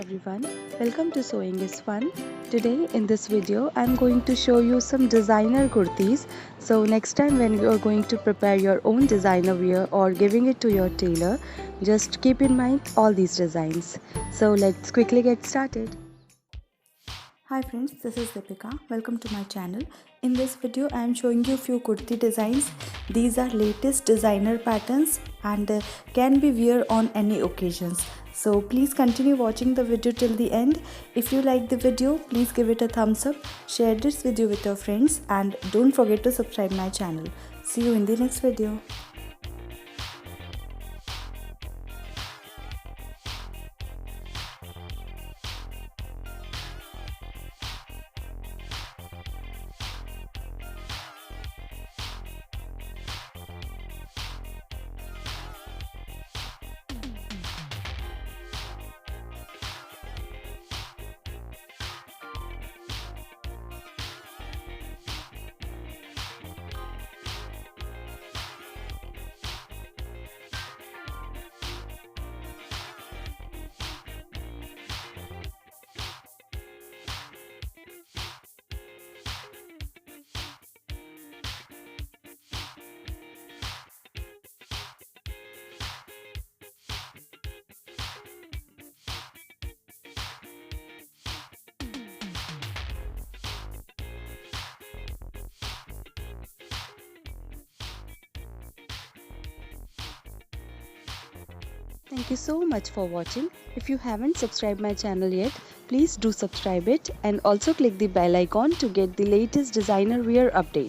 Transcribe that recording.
everyone, welcome to Sewing is Fun. Today in this video I'm going to show you some designer kurtis. So next time when you are going to prepare your own designer wear or giving it to your tailor, just keep in mind all these designs. So let's quickly get started. Hi friends, this is Deepika. Welcome to my channel. In this video I am showing you few kurti designs. These are latest designer patterns and can be wear on any occasions. So please continue watching the video till the end. If you like the video, please give it a thumbs up, share this video with your friends and don't forget to subscribe my channel. See you in the next video. Thank you so much for watching. If you haven't subscribed my channel yet, please do subscribe it and also click the bell icon to get the latest designer wear update.